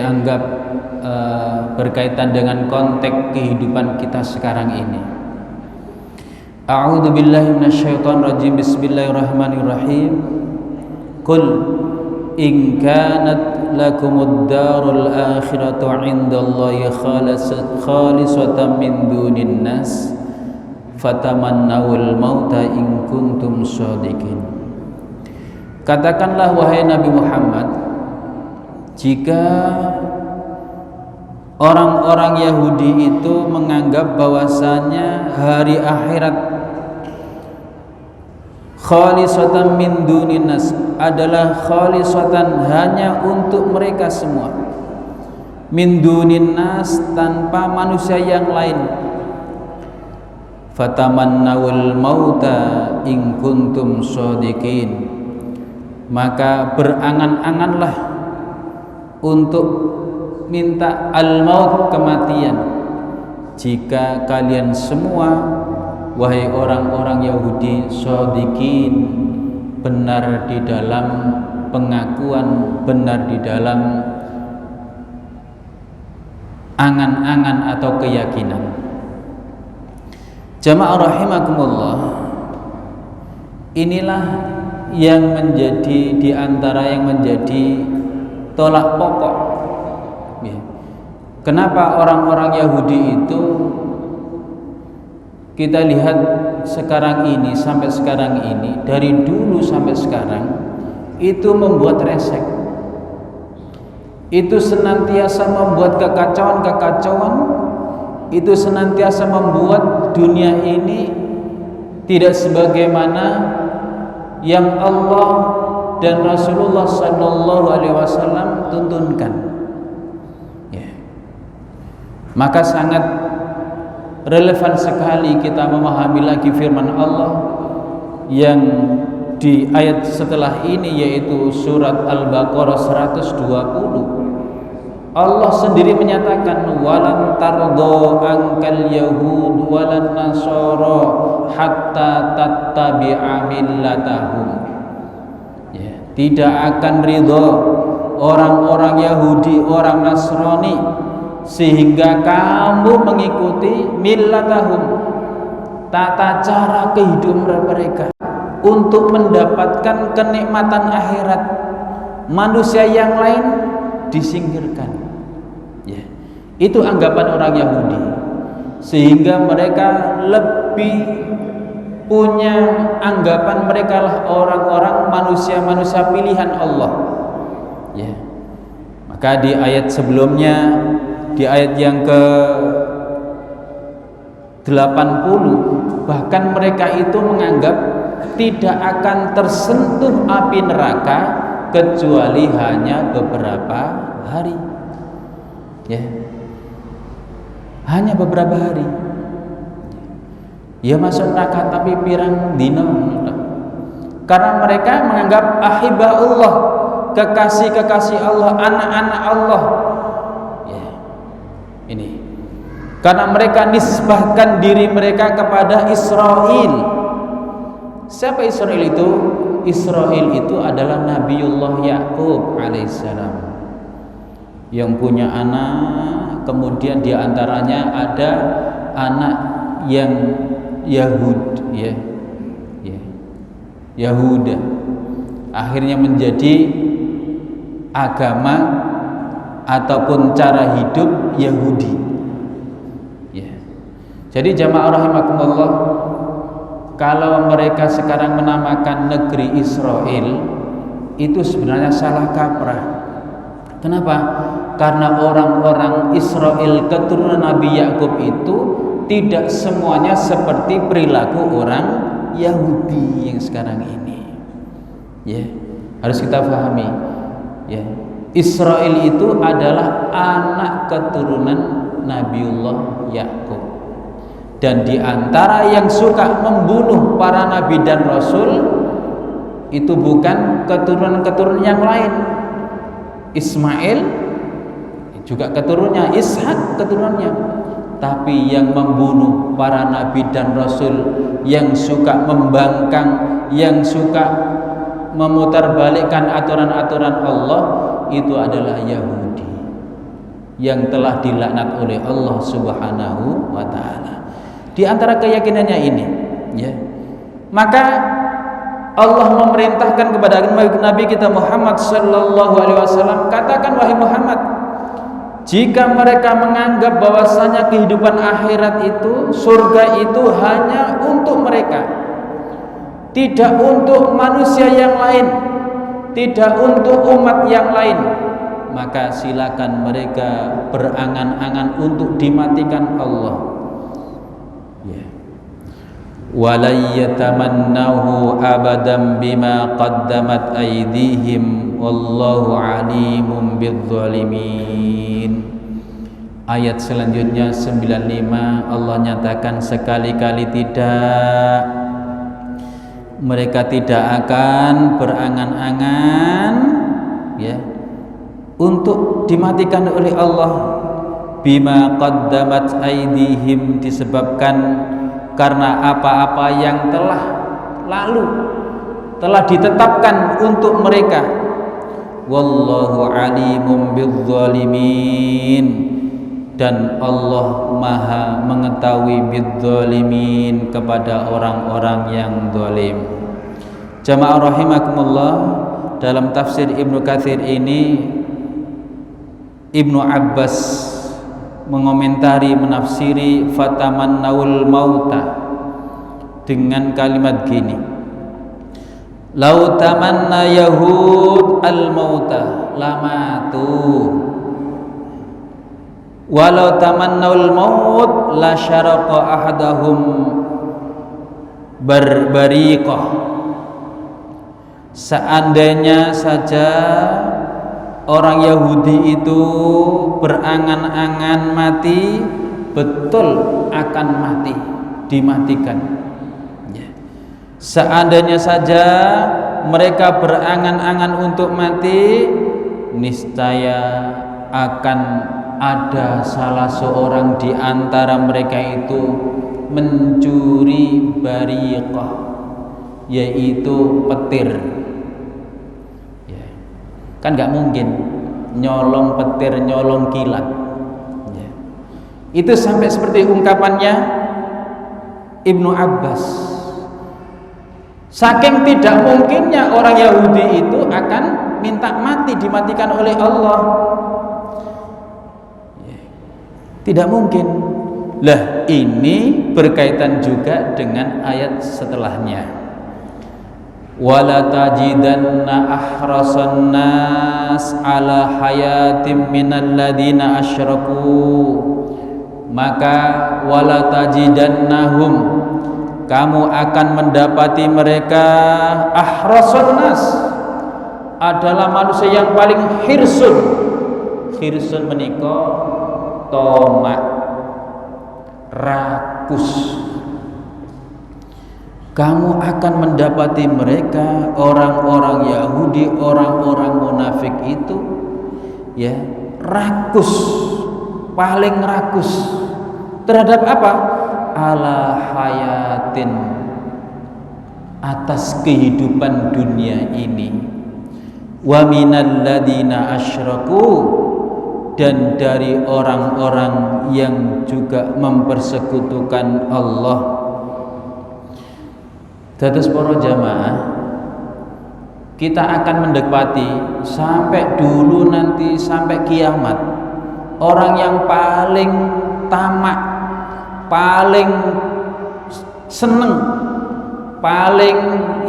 anggap berkaitan dengan konteks kehidupan kita sekarang ini. A'udzu billahi minasyaitonir rajim. Bismillahirrahmanirrahim. Qul in kanat lakumud darul akhiratu 'indallahi khalisatan min dunin nas fatamannawul mauta in kuntum shadiqin. Katakanlah wahai Nabi Muhammad, jika orang-orang Yahudi itu menganggap bahwasanya hari akhirat khalisatan min dunin nas adalah khalisatan hanya untuk mereka semua, min dunin nas tanpa manusia yang lain, fatamannawul mauta in kuntum shadiqin, maka berangan-anganlah untuk minta al-maut, kematian, jika kalian semua wahai orang-orang Yahudi shadiqin, benar di dalam pengakuan, benar di dalam angan-angan atau keyakinan. Jamaah rahimakumullah, inilah yang menjadi di antara yang menjadi tolak pokok. Kenapa orang-orang Yahudi itu kita lihat sekarang ini sampai sekarang ini, dari dulu sampai sekarang itu membuat resek, itu senantiasa membuat kekacauan-kekacauan, itu senantiasa membuat dunia ini tidak sebagaimana yang Allah dan Rasulullah Sallallahu Alaihi Wasallam tuntunkan. Maka sangat relevan sekali kita memahami lagi firman Allah yang di ayat setelah ini, yaitu surat Al-Baqarah 120. Allah sendiri menyatakan, walan tardo angkal yahud walan nasara hatta tattabi'a millatahum. Tidak akan ridho orang-orang Yahudi, orang Nasrani, sehingga kamu mengikuti millatahum, tata cara kehidupan mereka, untuk mendapatkan kenikmatan akhirat. Manusia yang lain disingkirkan. Itu anggapan orang Yahudi, sehingga mereka lebih punya anggapan mereka lah orang-orang manusia-manusia pilihan Allah. Maka di ayat sebelumnya, di ayat yang ke-80, bahkan mereka itu menganggap tidak akan tersentuh api neraka kecuali hanya beberapa hari. Hanya beberapa hari. Masuk neraka tapi pirang dino. Karena mereka menganggap ahibaullah, kekasih-kekasih Allah, anak-anak Allah. Ini karena mereka nisbahkan diri mereka kepada Israel. Siapa Israel itu? Israel itu adalah Nabiullah Yakub alaihissalam, yang punya anak, kemudian diantaranya ada anak yang Yahuda, akhirnya menjadi agama ataupun cara hidup Yahudi. Jadi jamaah rahimakumullah, kalau mereka sekarang menamakan negeri Israel, itu sebenarnya salah kaprah. Kenapa? Karena orang-orang Israel keturunan Nabi Yakub itu tidak semuanya seperti perilaku orang Yahudi yang sekarang ini. Harus kita pahami. Israel itu adalah anak keturunan Nabiullah Yakub, dan di antara yang suka membunuh para nabi dan rasul itu bukan keturunan-keturunan yang lain. Ismail juga keturunannya, Ishak keturunannya, tapi yang membunuh para nabi dan rasul, yang suka membangkang, yang suka memutarbalikkan aturan-aturan Allah, itu adalah Yahudi. yang telah dilaknat oleh Allah Subhanahu wa taala. Di antara keyakinannya ini, ya. Maka Allah memerintahkan kepada Nabi kita Muhammad sallallahu alaihi wasallam, katakan wahai Muhammad, jika mereka menganggap bahwasanya kehidupan akhirat itu, surga itu hanya untuk mereka, tidak untuk manusia yang lain, tidak untuk umat yang lain, maka silakan mereka berangan-angan untuk dimatikan Allah. Ya. Walay yatamannahu abadan bima qaddamat aydihim wallahu alimun bidzalimin. Ayat selanjutnya 95, Allah nyatakan sekali-kali tidak, mereka tidak akan berangan-angan, ya, untuk dimatikan oleh Allah. Bima qaddamat aydihim, disebabkan karena apa-apa yang telah lalu, telah ditetapkan untuk mereka. Wallahu alimun bidzalimin, dan Allah Maha mengetahui bidzalimin, kepada orang-orang yang zalim. Jamaah rahimakumullah, dalam tafsir Ibnu Katsir ini Ibnu Abbas mengomentari, menafsiri fatamannawul mauta dengan kalimat gini: lau tamanna yahud al mauta lamatu, walau tamannawul maut la syaraqa ahadahum bariqah. Seandainya saja orang Yahudi itu berangan-angan mati, betul akan mati, dimatikan. Ya. Seandainya saja mereka berangan-angan untuk mati, niscaya akan ada salah seorang di antara mereka itu mencuri bariqah, yaitu petir. Kan nggak mungkin nyolong petir, nyolong kilat, ya. Itu sampai seperti ungkapannya Ibnu Abbas. Saking tidak mungkinnya orang Yahudi itu akan minta mati, dimatikan oleh Allah, ya. Tidak mungkin. Lah, ini berkaitan juga dengan ayat setelahnya. Wala tajidanna ahrasan nas ala hayatim minal ladina asyraku, maka wala tajidannahum, kamu akan mendapati mereka, ahrasan nas adalah manusia yang paling hirsun. Hirsun menika tomak, rakus. Kamu akan mendapati mereka, orang-orang Yahudi, orang-orang munafik itu, ya, rakus, paling rakus terhadap apa? Ala hayatin, atas kehidupan dunia ini. Wa minal ladina asyraku, dan dari orang-orang yang juga mempersekutukan Allah. Dados para jamaah, kita akan mendapati sampai dulu nanti, sampai kiamat, orang yang paling tamak, paling seneng, paling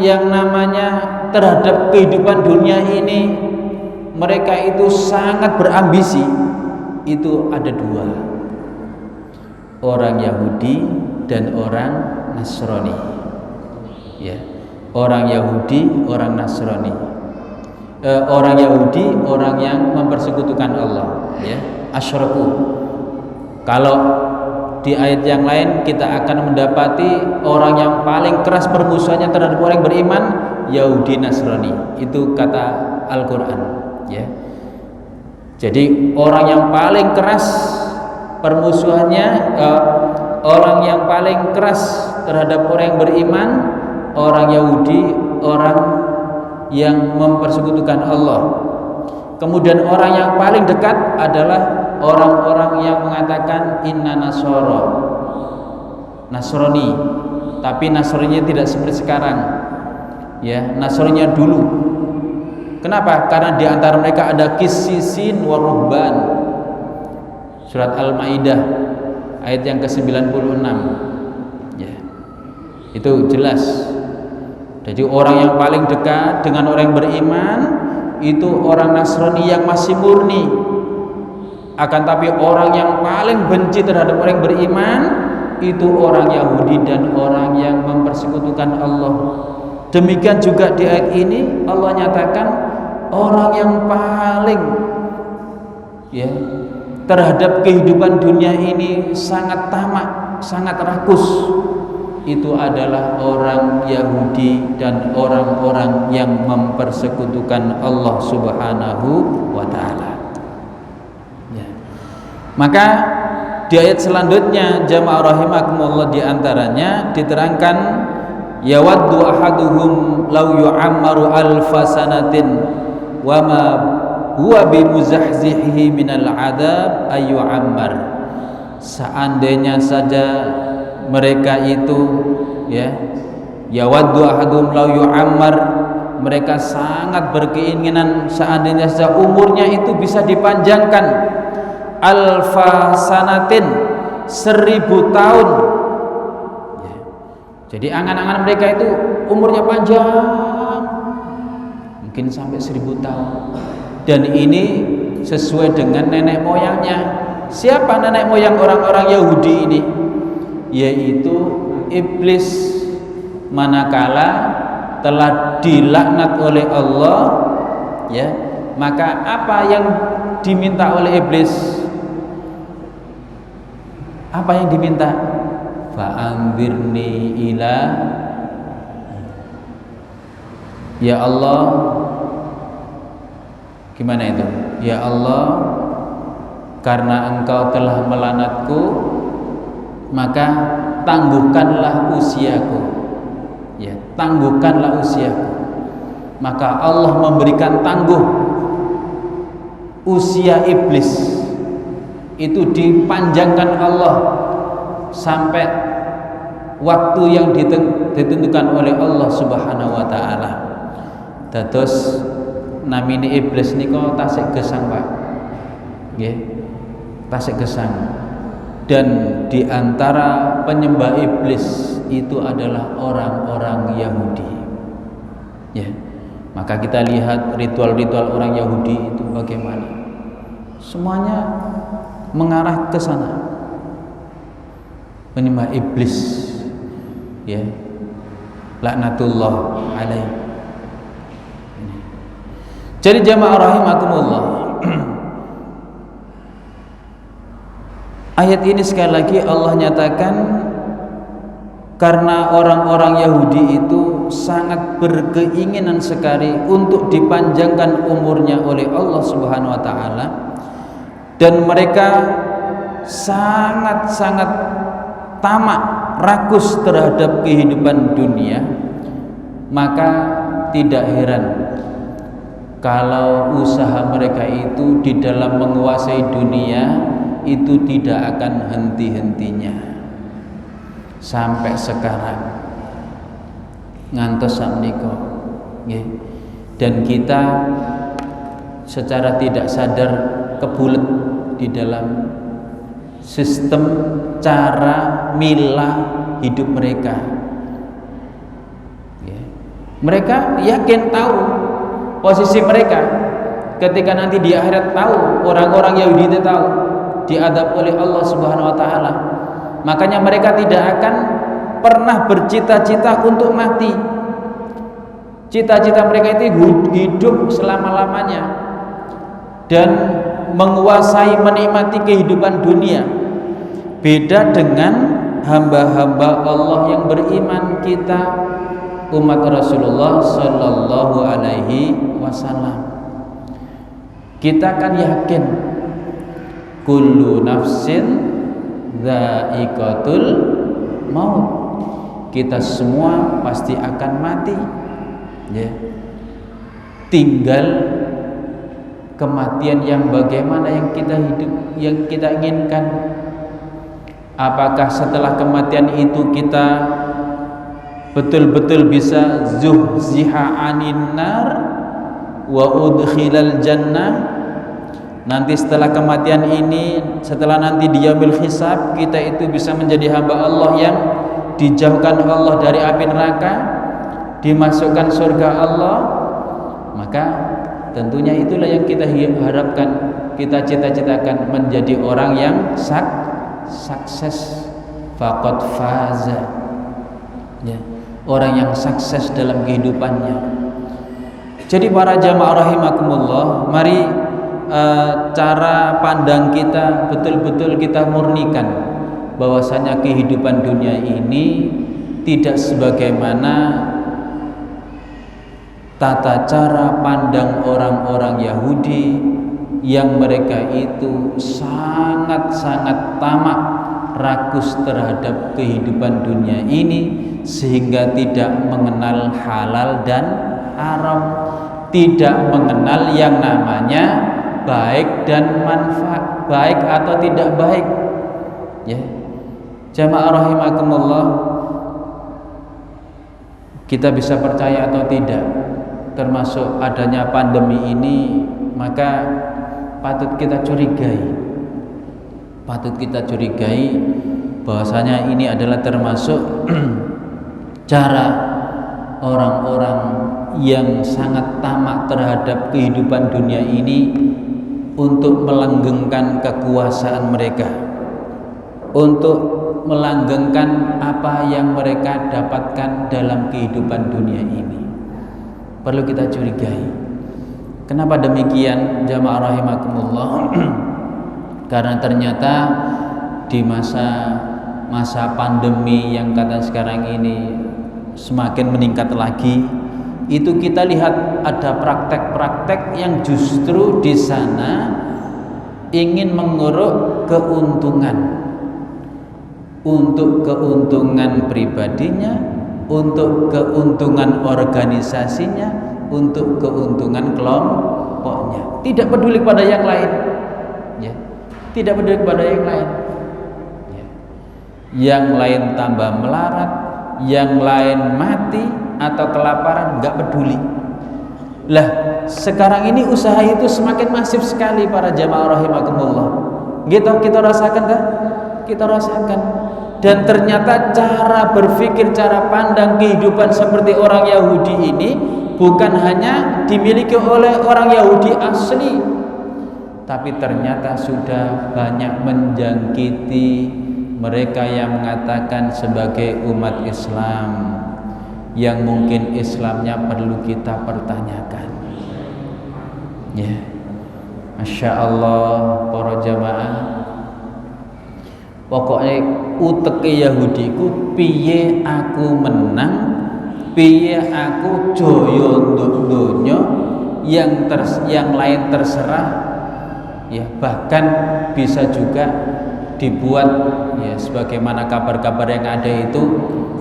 yang namanya terhadap kehidupan dunia ini, mereka itu sangat berambisi. Itu ada dua, orang Yahudi dan orang Nasrani. Ya, orang Yahudi, orang Nasrani. Orang Yahudi, orang yang mempersekutukan Allah, ya, asyraku. Kalau di ayat yang lain kita akan mendapati orang yang paling keras permusuhannya terhadap orang yang beriman, Yahudi Nasrani. Itu kata Al-Qur'an, ya. Jadi orang yang paling keras permusuhannya, orang yang paling keras terhadap orang yang beriman, orang Yahudi, orang yang mempersekutukan Allah. Kemudian orang yang paling dekat adalah orang-orang yang mengatakan inna Nasrani, tapi Nasraninya tidak seperti sekarang, ya, Nasraninya dulu. Kenapa? Karena di antara mereka ada qissisin wa ruhban. Surat Al-Maidah ayat yang ke-96. Ya. Itu jelas. Jadi orang yang paling dekat dengan orang yang beriman itu orang Nasrani yang masih murni. Akan tapi orang yang paling benci terhadap orang yang beriman itu orang Yahudi dan orang yang mempersekutukan Allah. Demikian juga di ayat ini Allah nyatakan orang yang paling, ya, terhadap kehidupan dunia ini sangat tamak, sangat rakus, itu adalah orang Yahudi dan orang-orang yang mempersekutukan Allah Subhanahu wa ta'ala. Ya. Maka di ayat selanjutnya jamaah rahimakumullah, di antaranya diterangkan yawaddu ahaduhum law yu'ammaru alfa sanatin wa ma huwa bimuzahzihi minal adab ayyu'ammar. Seandainya saja mereka itu, ya, yawaddu ahadum law yu'ammar, mereka sangat berkeinginan seandainya saja umurnya itu bisa dipanjangkan alfa sanatin, 1000 tahun, ya. Jadi angan-angan mereka itu umurnya panjang, mungkin sampai 1000 tahun. Dan ini sesuai dengan nenek moyangnya. Siapa nenek moyang orang-orang Yahudi ini? Yaitu iblis, manakala telah dilaknat oleh Allah, ya, maka apa yang diminta oleh iblis? Apa yang diminta? Fa'anzirni ila, ya Allah, gimana itu? Ya Allah, karena engkau telah melaknatku, maka tangguhkanlah usiaku, ya, tangguhkanlah usiaku. Maka Allah memberikan tangguh usia iblis itu, dipanjangkan Allah sampai waktu yang ditentukan oleh Allah Subhanahu wa ta'ala. Dados namine iblis nika tasik gesang, Pak. Nggih. Tasik gesang. Dan di antara penyembah iblis itu adalah orang-orang Yahudi, ya. Maka kita lihat ritual-ritual orang Yahudi itu bagaimana, semuanya mengarah ke sana, menyembah iblis, ya, laknatullah alaih. Jadi jamaah rahimakumullah, ayat ini sekali lagi Allah nyatakan karena orang-orang Yahudi itu sangat berkeinginan sekali untuk dipanjangkan umurnya oleh Allah Subhanahu wa ta'ala, dan mereka sangat-sangat tamak, rakus terhadap kehidupan dunia. Maka tidak heran kalau usaha mereka itu di dalam menguasai dunia itu tidak akan henti-hentinya sampai sekarang ngantos sakmenika, nggih. Dan kita secara tidak sadar kebulet di dalam sistem cara milah hidup mereka, ya. Mereka yakin tahu posisi mereka ketika nanti di akhirat, tahu orang-orang Yahudi itu tahu diadab oleh Allah Subhanahu wa ta'ala. Makanya mereka tidak akan pernah bercita-cita untuk mati. Cita-cita mereka itu hidup selama-lamanya dan menguasai, menikmati kehidupan dunia. Beda dengan hamba-hamba Allah yang beriman, kita umat Rasulullah sallallahu alaihi wasallam. Kita kan yakin kullu nafsin dha'iqatul maut, kita semua pasti akan mati, ya. Tinggal kematian yang bagaimana yang kita inginkan? Apakah setelah kematian itu kita betul-betul bisa zuhziha 'anin nar wa udkhilal jannah? Nanti setelah kematian ini, setelah nanti di yaumil hisab, kita itu bisa menjadi hamba Allah yang dijauhkan Allah dari api neraka, dimasukkan surga Allah. Maka tentunya itulah yang kita harapkan, kita cita-citakan, menjadi orang yang sukses, faqad faza, ya, orang yang sukses dalam kehidupannya. Jadi para jamaah rahimakumullah, mari cara pandang kita betul-betul kita murnikan bahwasanya kehidupan dunia ini tidak sebagaimana tata cara pandang orang-orang Yahudi yang mereka itu sangat-sangat tamak, rakus terhadap kehidupan dunia ini sehingga tidak mengenal halal dan haram, tidak mengenal yang namanya baik dan manfaat, baik atau tidak baik. Ya, jamaah rahimakumullah, kita bisa percaya atau tidak termasuk adanya pandemi ini, maka patut kita curigai bahwasanya ini adalah termasuk cara orang-orang yang sangat tamak terhadap kehidupan dunia ini untuk melanggengkan kekuasaan mereka, untuk melanggengkan apa yang mereka dapatkan dalam kehidupan dunia ini. Perlu kita curigai. Kenapa demikian, jamaah rahimakumullah? Karena ternyata di masa pandemi yang kata sekarang ini semakin meningkat lagi, itu kita lihat ada praktek-praktek yang justru di sana ingin menguruk keuntungan, untuk keuntungan pribadinya, untuk keuntungan organisasinya, untuk keuntungan kelompoknya, tidak peduli pada yang lain, ya, tidak peduli pada yang lain, ya. Yang lain tambah melarat, yang lain mati atau kelaparan, nggak peduli. Lah, sekarang ini usaha itu semakin masif sekali para jamaah rahimakumullah. Gitu kita rasakan kan? Kita rasakan. Dan ternyata cara berpikir, cara pandang kehidupan seperti orang Yahudi ini bukan hanya dimiliki oleh orang Yahudi asli, tapi ternyata sudah banyak menjangkiti mereka yang mengatakan sebagai umat Islam, yang mungkin Islamnya perlu kita pertanyakan. Ya, Masya Allah para jamaah, pokoknya uteke Yahudi ku piye aku menang, piye aku joyo untuk dunia, yang lain terserah. Ya, bahkan bisa juga dibuat, ya, sebagaimana kabar-kabar yang ada itu,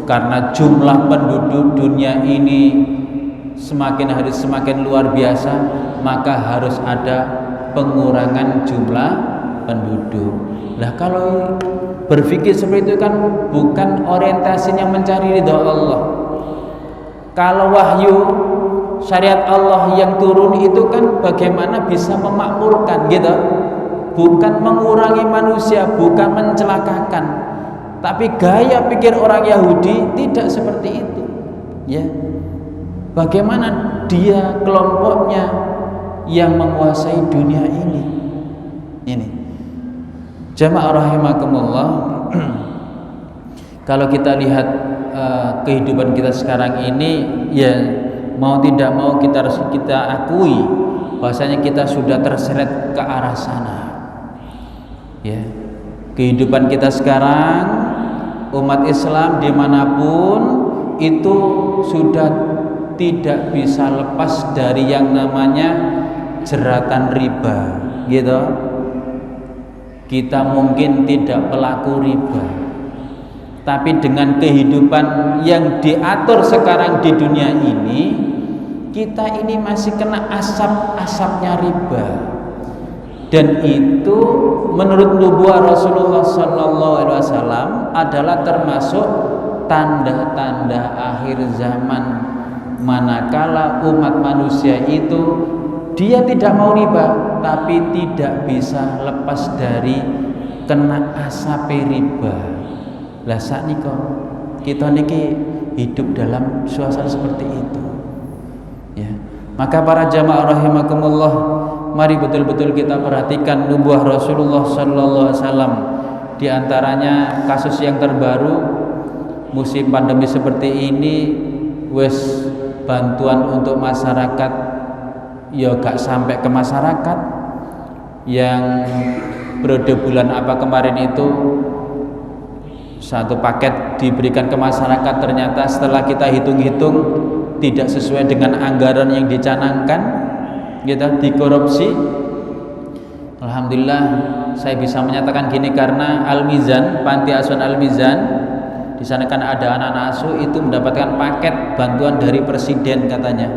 karena jumlah penduduk dunia ini semakin hari semakin luar biasa, maka harus ada pengurangan jumlah penduduk. Nah, kalau berpikir seperti itu kan bukan orientasinya mencari ridha Allah. Kalau wahyu syariat Allah yang turun itu kan bagaimana bisa memakmurkan, gitu, bukan mengurangi manusia, bukan mencelakakan. Tapi gaya pikir orang Yahudi tidak seperti itu, ya. Bagaimana dia, kelompoknya yang menguasai dunia ini. Jamaah rahimakumullah, kalau kita lihat kehidupan kita sekarang ini, ya mau tidak mau kita harus akui bahwasanya kita sudah terseret ke arah sana. Ya, kehidupan kita sekarang umat Islam dimanapun itu sudah tidak bisa lepas dari yang namanya jeratan riba, gitu. Kita mungkin tidak pelaku riba, tapi dengan kehidupan yang diatur sekarang di dunia ini, kita ini masih kena asap-asapnya riba. Dan itu menurut nubuah Rasulullah sallallahu alaihi wasallam adalah termasuk tanda-tanda akhir zaman, manakala umat manusia itu dia tidak mau riba tapi tidak bisa lepas dari kena asape riba. Lah saknika kita niki hidup dalam suasana seperti itu ya. Maka para jamaah rahimakumullah, mari betul-betul kita perhatikan nubuah Rasulullah sallallahu alaihi wasallam. Di antaranya kasus yang terbaru, musim pandemi seperti ini wes bantuan untuk masyarakat ya gak sampai ke masyarakat. Yang periode bulan apa kemarin itu satu paket diberikan ke masyarakat, ternyata setelah kita hitung-hitung tidak sesuai dengan anggaran yang dicanangkan, kita dikorupsi. Alhamdulillah saya bisa menyatakan gini karena Al-Mizan, Panti Asuhan Al-Mizan, di sana kan ada anak-anak asuh itu mendapatkan paket bantuan dari presiden katanya.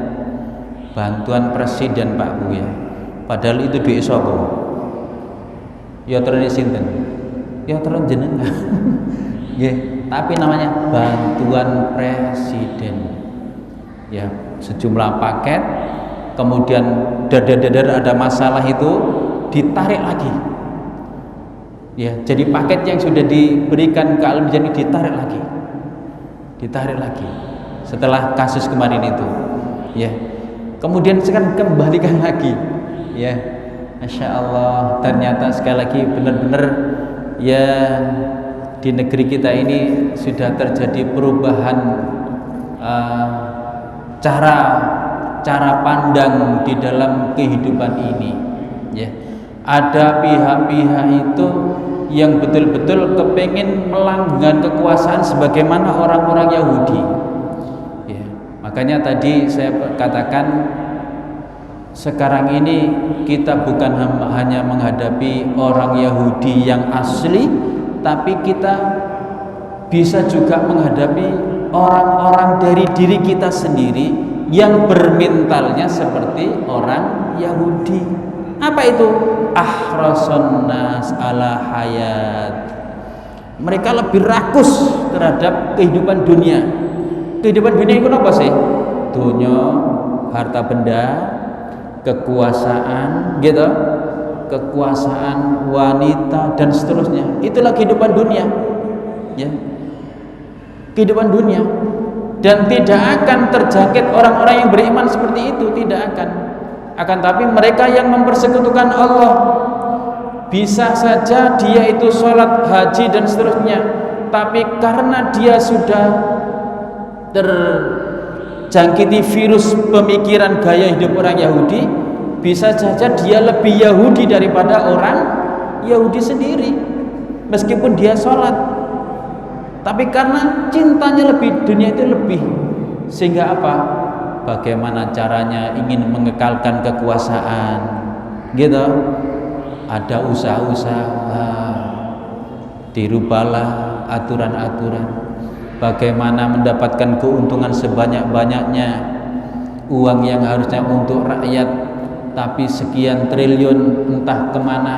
Bantuan presiden Pak Bu ya. Padahal itu duit sapa? Ya terus sinten? Ya terus jenengan. Nggih, tapi namanya bantuan presiden. Ya, sejumlah paket, kemudian dadar-dadar ada masalah itu ditarik lagi. Ya, jadi paket yang sudah diberikan ke Al-Mizan ditarik lagi. Setelah kasus kemarin itu, ya. Kemudian sekarang kembalikan lagi, ya. Masya Allah, ternyata sekali lagi benar-benar ya di negeri kita ini sudah terjadi perubahan cara pandang di dalam kehidupan ini ya. Ada pihak-pihak itu yang betul-betul kepingin melanggar kekuasaan sebagaimana orang-orang Yahudi ya. Makanya tadi saya katakan sekarang ini kita bukan hanya menghadapi orang Yahudi yang asli, tapi kita bisa juga menghadapi orang-orang dari diri kita sendiri yang bermentalnya seperti orang Yahudi. Apa itu? Ahrasun nas ala hayat. Mereka lebih rakus terhadap kehidupan dunia. Kehidupan dunia itu apa sih? Dunia, harta benda, kekuasaan, gitu. Kekuasaan, wanita dan seterusnya. Itulah kehidupan dunia. Ya. Kehidupan dunia. Dan tidak akan terjangkit orang-orang yang beriman seperti itu, tidak akan. Akan tapi mereka yang mempersekutukan Allah, bisa saja dia itu sholat, haji dan seterusnya, tapi karena dia sudah terjangkiti virus pemikiran gaya hidup orang Yahudi, bisa saja dia lebih Yahudi daripada orang Yahudi sendiri, meskipun dia sholat, tapi karena cintanya lebih, dunia itu lebih, sehingga apa? Bagaimana caranya ingin mengekalkan kekuasaan, gitu. Ada usaha-usaha, dirubahlah aturan-aturan. Bagaimana mendapatkan keuntungan sebanyak-banyaknya, uang yang harusnya untuk rakyat, tapi sekian triliun entah kemana.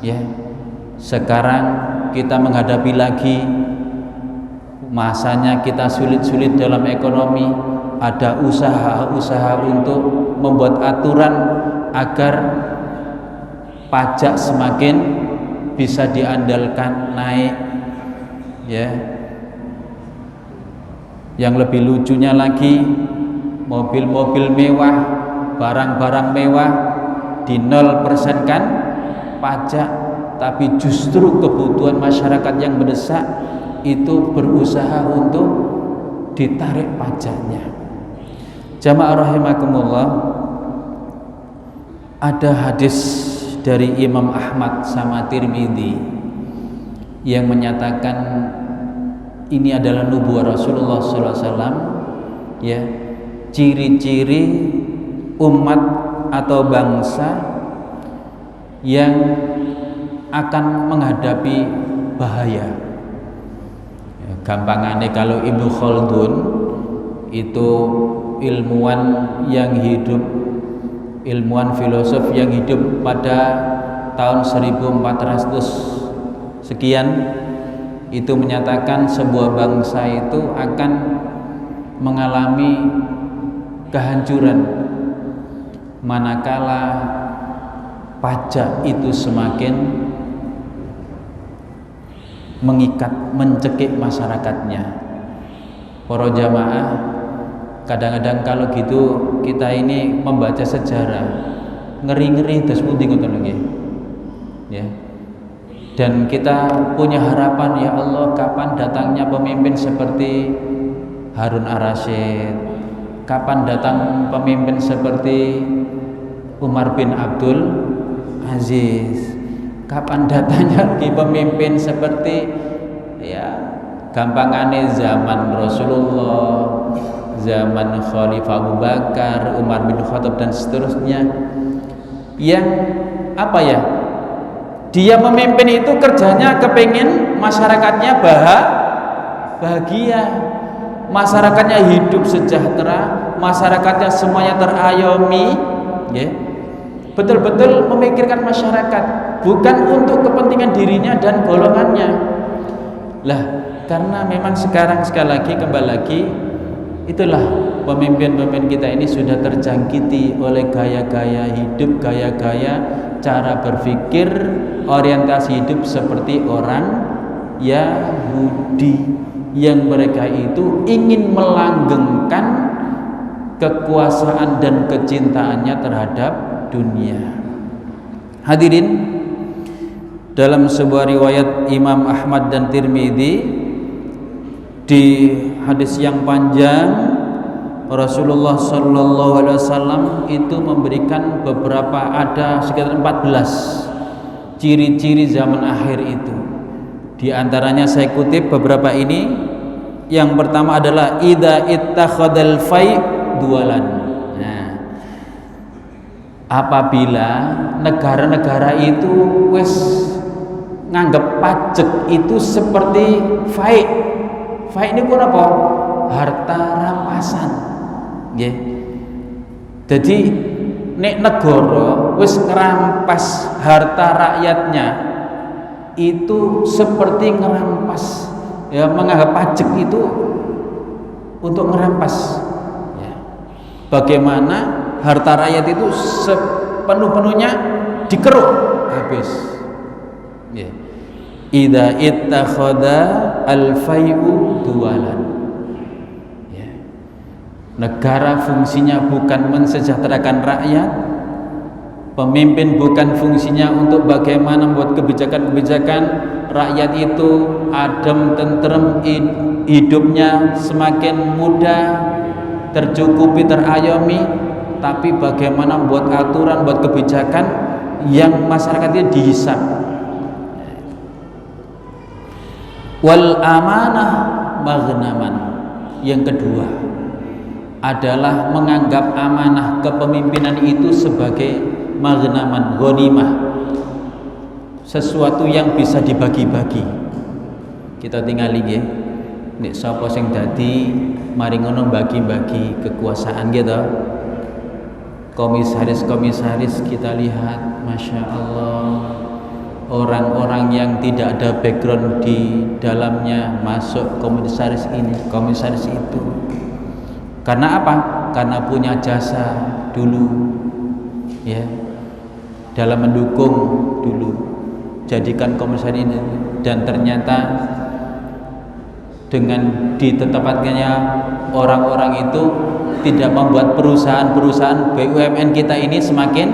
Ya, sekarang kita menghadapi lagi masanya kita sulit-sulit dalam ekonomi. Ada usaha-usaha untuk membuat aturan agar pajak semakin bisa diandalkan naik, ya. Yang lebih lucunya lagi, mobil-mobil mewah, barang-barang mewah di 0% kan pajak, tapi justru kebutuhan masyarakat yang mendesak itu berusaha untuk ditarik pajaknya. Jamaah rahimakumullah, ada hadis dari Imam Ahmad sama Tirmidzi yang menyatakan ini adalah nubuah Rasulullah SAW, ya, ciri-ciri umat atau bangsa yang akan menghadapi bahaya. Ya, gampangannya kalau Ibnu Khaldun itu ilmuwan yang hidup ilmuwan filosof yang hidup pada tahun 1400 sekian itu menyatakan sebuah bangsa itu akan mengalami kehancuran manakala pajak itu semakin mengikat, mencekik masyarakatnya. Para jamaah, kadang-kadang kalau gitu kita ini membaca sejarah ngeri-ngeri terus pundi ngoten nggih. Ya. Dan kita punya harapan, ya Allah, kapan datangnya pemimpin seperti Harun ar-Rasyid, kapan datang pemimpin seperti Umar bin Abdul Aziz, kapan datangnya pemimpin seperti ya gampangane zaman Rasulullah, zaman Khalifah Abu Bakar, Umar bin Khattab dan seterusnya, yang apa ya, dia memimpin itu kerjanya kepingin masyarakatnya bahagia, masyarakatnya hidup sejahtera, masyarakatnya semuanya terayomi, ya. Betul-betul memikirkan masyarakat, bukan untuk kepentingan dirinya dan golongannya. Lah, karena memang sekarang sekali lagi kembali lagi, itulah pemimpin-pemimpin kita ini sudah terjangkiti oleh gaya-gaya hidup, gaya-gaya cara berpikir, orientasi hidup seperti orang Yahudi, yang mereka itu ingin melanggengkan kekuasaan dan kecintaannya terhadap dunia. Hadirin, dalam sebuah riwayat Imam Ahmad dan Tirmidzi, di hadis yang panjang, Rasulullah Sallallahu Alaihi Wasallam itu memberikan beberapa, ada sekitar 14 ciri-ciri zaman akhir itu. Di antaranya saya kutip beberapa ini. Yang pertama adalah idza ittakhadal fai dualan. Nah, apabila negara-negara itu wis nganggep pajak itu seperti fai. Fai ini pun apa? Harta rampasan. Nggih. Jadi nek negara wis ngerampas harta rakyatnya, itu seperti ngerampas, ya, menganggap pajak itu untuk ngerampas, ya. Bagaimana harta rakyat itu sepenuh-penuhnya dikeruk habis, ya. Idza ittakhadha al-fai'u dualan, ya. Negara fungsinya bukan mensejahterakan rakyat, pemimpin bukan fungsinya untuk bagaimana membuat kebijakan-kebijakan rakyat itu adem, tentrem, hidupnya semakin mudah, tercukupi, terayomi, tapi bagaimana membuat aturan, buat kebijakan yang masyarakatnya dihisab. Wal amanah maghnaman. Yang kedua adalah menganggap amanah kepemimpinan itu sebagai maghnaman, ghanimah, sesuatu yang bisa dibagi-bagi. Kita tinggal nggih, nek sapa sing dadi mari ngono bagi-bagi kekuasaan gitu. Komisaris-komisaris kita lihat, Masya Allah, orang-orang yang tidak ada background di dalamnya masuk komisaris ini, komisaris itu. Karena apa? Karena punya jasa dulu, ya, dalam mendukung dulu, jadikan komisaris ini. Dan ternyata dengan ditetapkannya orang-orang itu tidak membuat perusahaan-perusahaan BUMN kita ini semakin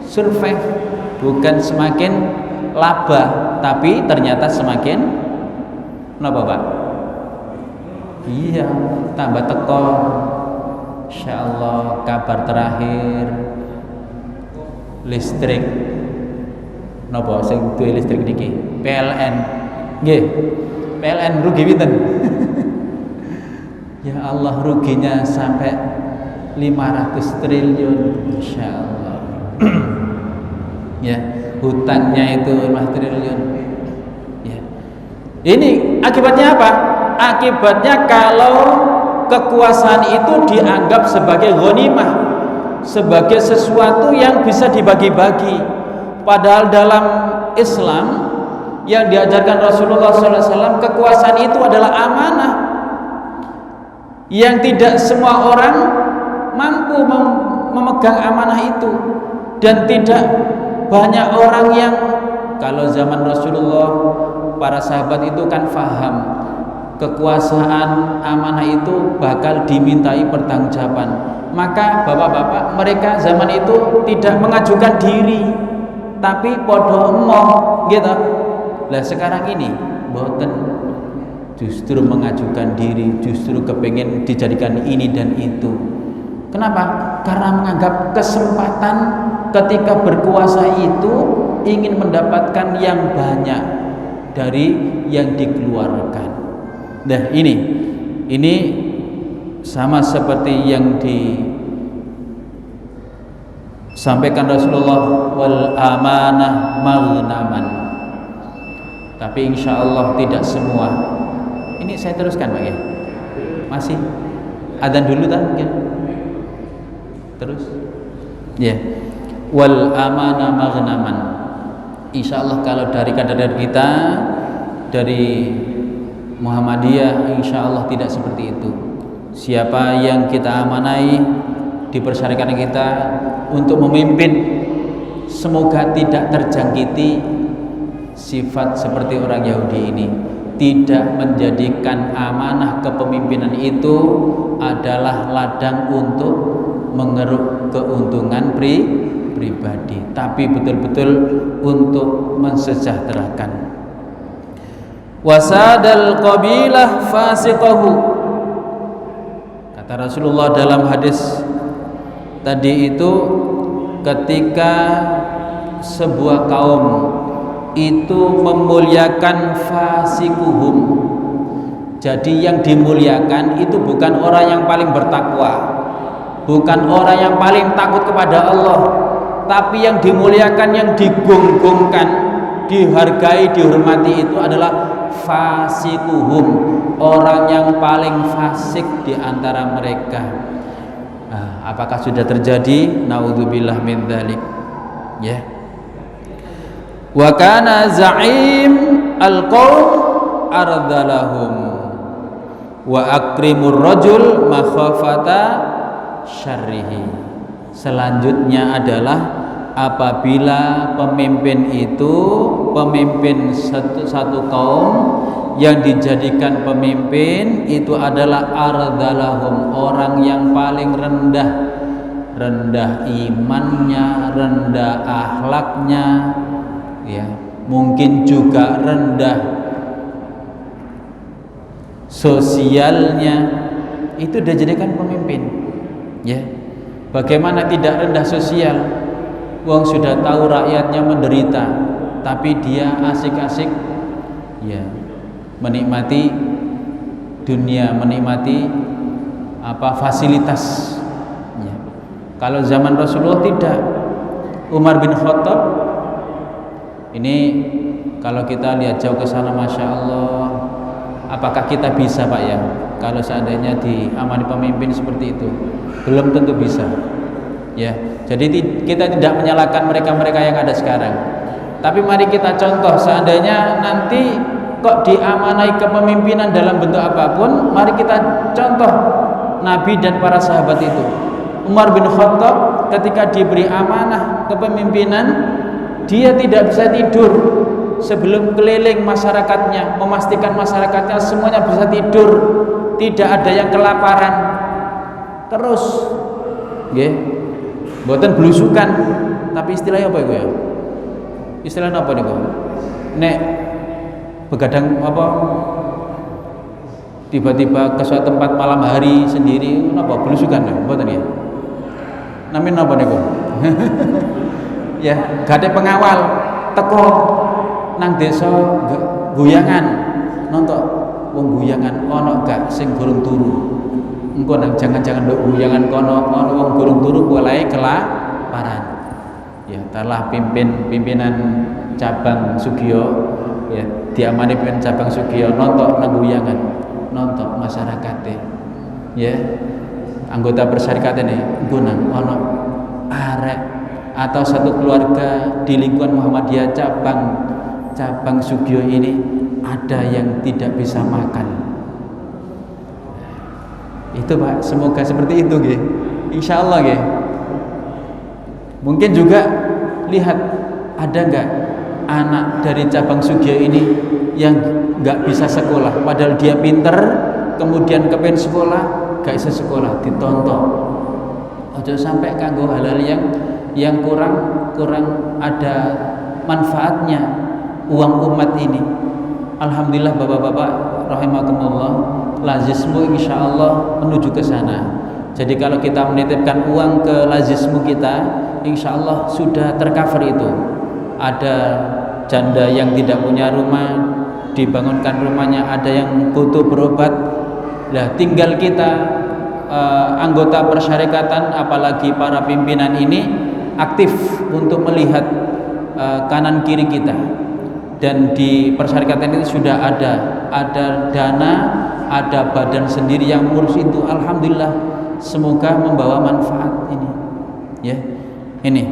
survive, bukan semakin laba, tapi ternyata semakin apa Pak? Iya, tambah tekor. Insyaallah kabar terakhir listrik napa sing duwe listrik niki PLN nggih, PLN rugi pinten? Ya Allah, ruginya sampai 500 triliun, Masya Allah. Ya, hutangnya itu 5 triliun. Ya. Ini akibatnya apa? Akibatnya kalau kekuasaan itu dianggap sebagai ghanimah, sebagai sesuatu yang bisa dibagi-bagi. Padahal dalam Islam yang diajarkan Rasulullah SAW, kekuasaan itu adalah amanah yang tidak semua orang mampu memegang amanah itu, dan tidak banyak orang yang, kalau zaman Rasulullah para sahabat itu kan faham kekuasaan amanah itu bakal dimintai pertanggungjawaban, maka bapak-bapak mereka zaman itu tidak mengajukan diri tapi podo emoh gitu. Lah sekarang ini boten, justru mengajukan diri, justru kepengen dijadikan ini dan itu. Kenapa? Karena menganggap kesempatan ketika berkuasa itu ingin mendapatkan yang banyak dari yang dikeluarkan. Nah ini sama seperti yang disampaikan Rasulullah, wal amanah maghnaman. Tapi insya Allah tidak semua. Ini saya teruskan Pak ya. Masih adzan dulu tak mungkin? Terus ya, wal amanah maghnaman. Insya Allah kalau dari kadar kita, dari Muhammadiyah, insya Allah tidak seperti itu. Siapa yang kita amanai, dipersyaratkan kita untuk memimpin, semoga tidak terjangkiti sifat seperti orang Yahudi ini, tidak menjadikan amanah kepemimpinan itu adalah ladang untuk mengeruk keuntungan pribadi, tapi betul-betul untuk mensejahterakan. Wasadal qabilah fasiqahu, kata Rasulullah dalam hadis tadi itu, ketika sebuah kaum itu memuliakan fasikuhum, jadi yang dimuliakan itu bukan orang yang paling bertakwa, bukan orang yang paling takut kepada Allah, tapi yang dimuliakan, yang digonggongkan, dihargai, dihormati itu adalah fasikuhum, orang yang paling fasik di antara mereka. Nah, apakah sudah terjadi? Naudzubillah min dzalik. Ya. Wa kana za'im al-qaum ardalahum wa akrimur rajul makhafata syarrihi. Selanjutnya adalah apabila pemimpin itu, pemimpin satu kaum yang dijadikan pemimpin itu adalah ardalahum, orang yang paling rendah imannya, rendah akhlaknya, ya, mungkin juga rendah sosialnya, itu dijadikan pemimpin. Ya, bagaimana tidak rendah sosial? Wong sudah tahu rakyatnya menderita, tapi dia asik-asik, ya, menikmati dunia, menikmati fasilitas. Ya. Kalau zaman Rasulullah tidak. Umar bin Khattab ini kalau kita lihat jauh ke sana, masya Allah, apakah kita bisa Pak ya? Kalau seandainya diamani pemimpin seperti itu, belum tentu bisa. Ya, jadi kita tidak menyalahkan mereka-mereka yang ada sekarang. Tapi mari kita contoh, seandainya nanti kok diamanai kepemimpinan dalam bentuk apapun, mari kita contoh Nabi dan para sahabat itu. Umar bin Khattab ketika diberi amanah kepemimpinan, dia tidak bisa tidur sebelum keliling masyarakatnya, memastikan masyarakatnya semuanya bisa tidur, tidak ada yang kelaparan. Terus, nggih. Mboten blusukan, tapi istilahnya apa itu ya? Istilahnya apa niku? Nek begadang tiba-tiba ke suatu tempat malam hari sendiri, napa blusukan ya? Mboten ya? Namanya apa niku? Ya, gak ada pengawal, teko nang desa guyangan, nonton wong guyangan ono gak sing gurung turu. Engko nang jangan-jangan nduk guyangan kono ono wong gurung turu mulai kelaparan. Ya, talah pimpinan cabang Sugiyo, ya, diamani pimpinan cabang Sugiyo nonton nang guyangan, nonton masyarakate. Ya, anggota persyarikate ne engko nang ono arek atau satu keluarga di lingkungan Muhammadiyah cabang Sugio ini ada yang tidak bisa makan. Itu Pak, semoga seperti itu nggih. Insyaallah nggih. Mungkin juga lihat ada enggak anak dari cabang Sugio ini yang enggak bisa sekolah padahal dia pinter, kemudian kepengen sekolah enggak bisa sekolah, ditonton. Ojo sampai kanggo hal-hal yang kurang ada manfaatnya uang umat ini. Alhamdulillah Bapak-bapak rahimakumullah, lazismu insyaallah menuju ke sana. Jadi kalau kita menitipkan uang ke lazismu kita, insyaallah sudah tercover itu. Ada janda yang tidak punya rumah, dibangunkan rumahnya, ada yang butuh berobat. Nah, tinggal kita anggota persyarikatan, apalagi para pimpinan ini aktif untuk melihat kanan kiri kita. Dan di persyarikatan itu sudah ada dana, ada badan sendiri yang mengurus itu. Alhamdulillah, semoga membawa manfaat ini. Ya, ini.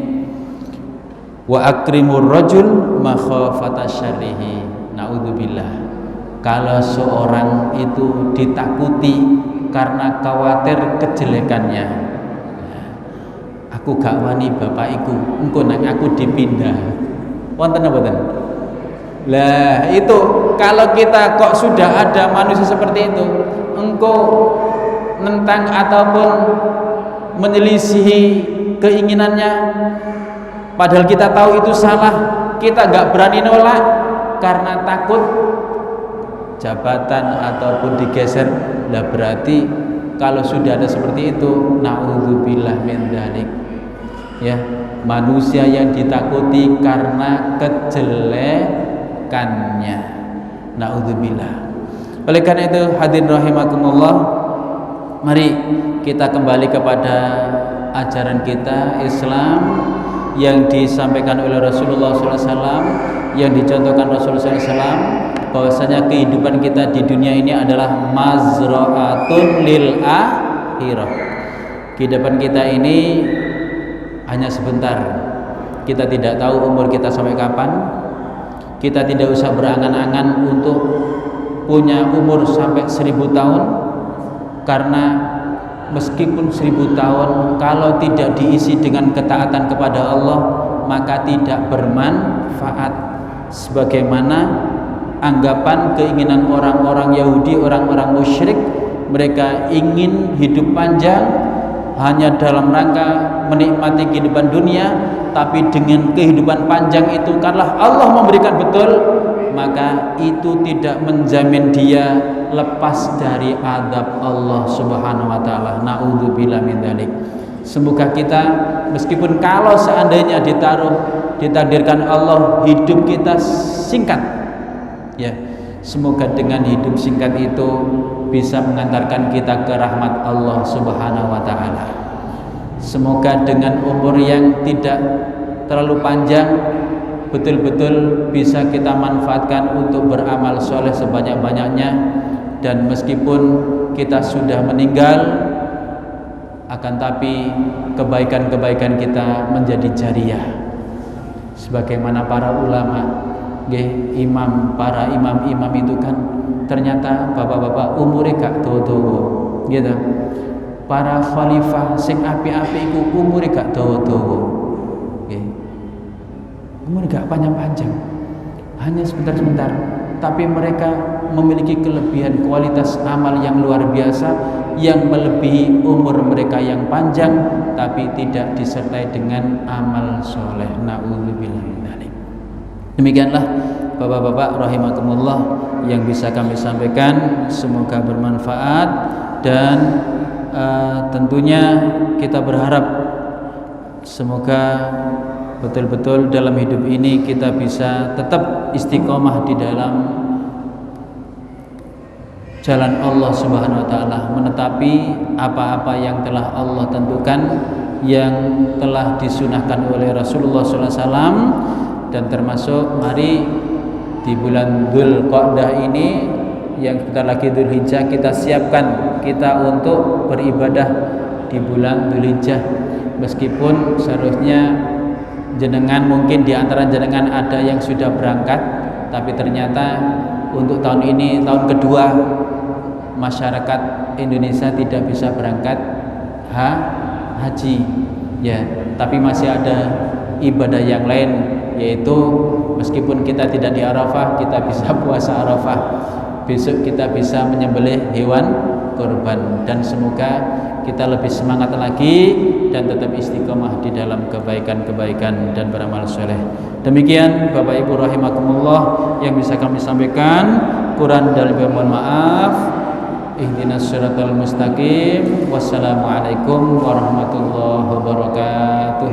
Wa akrimur rajul makhafata syarrihi. Naudzubillah. Kalau seorang itu ditakuti karena khawatir kejelekannya, aku gak wani bapak iku, engko nang aku dipindah. Wonten apa ten? Lah itu kalau kita kok sudah ada manusia seperti itu, engko nentang ataupun menyelisihi keinginannya, padahal kita tahu itu salah, kita gak berani nolak karena takut jabatan ataupun digeser. Lah berarti kalau sudah ada seperti itu, naudzubillah min dzalik. Ya, manusia yang ditakuti karena kejelekannya. Naudzubillah. Oleh karena itu hadirin rahimakumullah, mari kita kembali kepada ajaran kita Islam yang disampaikan oleh Rasulullah SAW, yang dicontohkan Rasulullah SAW, bahwasanya kehidupan kita di dunia ini adalah mazra'atun lil akhirah. Kehidupan kita ini hanya sebentar. Kita tidak tahu umur kita sampai kapan. Kita tidak usah berangan-angan untuk punya umur sampai 1000 tahun, karena meskipun 1000 tahun kalau tidak diisi dengan ketaatan kepada Allah, maka tidak bermanfaat. Sebagaimana anggapan keinginan orang-orang Yahudi, orang-orang musyrik, mereka ingin hidup panjang hanya dalam rangka menikmati kehidupan dunia, tapi dengan kehidupan panjang itu karena Allah memberikan betul, maka itu tidak menjamin dia lepas dari azab Allah Subhanahu wa taala. Naudzubillah min dzalik. Semoga kita, meskipun kalau seandainya ditakdirkan Allah hidup kita singkat, ya, semoga dengan hidup singkat itu bisa mengantarkan kita ke rahmat Allah Subhanahu wa taala. Semoga dengan umur yang tidak terlalu panjang betul-betul bisa kita manfaatkan untuk beramal soleh sebanyak-banyaknya, dan meskipun kita sudah meninggal, akan tapi kebaikan-kebaikan kita menjadi jariyah. Sebagaimana para ulama, para imam-imam itu kan ternyata bapak-bapak umurnya gak dawa-dawa, gitu. Para khalifah sing api-api iku umurnya gak dawa-dawa, umurnya gak panjang-panjang, hanya sebentar-sebentar, tapi mereka memiliki kelebihan kualitas amal yang luar biasa, yang melebihi umur mereka yang panjang, tapi tidak disertai dengan amal soleh. Na'udzubillah min dzalik. Demikianlah bapak-bapak rahimakumullah yang bisa kami sampaikan, semoga bermanfaat, dan tentunya kita berharap semoga betul-betul dalam hidup ini kita bisa tetap istiqomah di dalam jalan Allah Subhanahu wa taala, menetapi apa-apa yang telah Allah tentukan, yang telah disunahkan oleh Rasulullah SAW. Dan termasuk mari di bulan Dzulqa'dah ini yang sebentar lagi Dzulhijjah, kita siapkan kita untuk beribadah di bulan Dzulhijjah. meskipun seharusnya jenengan, mungkin di antara jenengan ada yang sudah berangkat, tapi ternyata untuk tahun ini, tahun kedua masyarakat Indonesia tidak bisa berangkat haji ya, tapi masih ada ibadah yang lain, yaitu meskipun kita tidak di Arafah, kita bisa puasa Arafah. Besok kita bisa menyembelih hewan kurban, dan semoga kita lebih semangat lagi dan tetap istiqomah di dalam kebaikan-kebaikan dan beramal soleh. Demikian Bapak Ibu rahimakumullah yang bisa kami sampaikan. Kurang dan lebih mohon maaf. Ihdinas siratal mustaqim. Wassalamualaikum warahmatullahi wabarakatuh.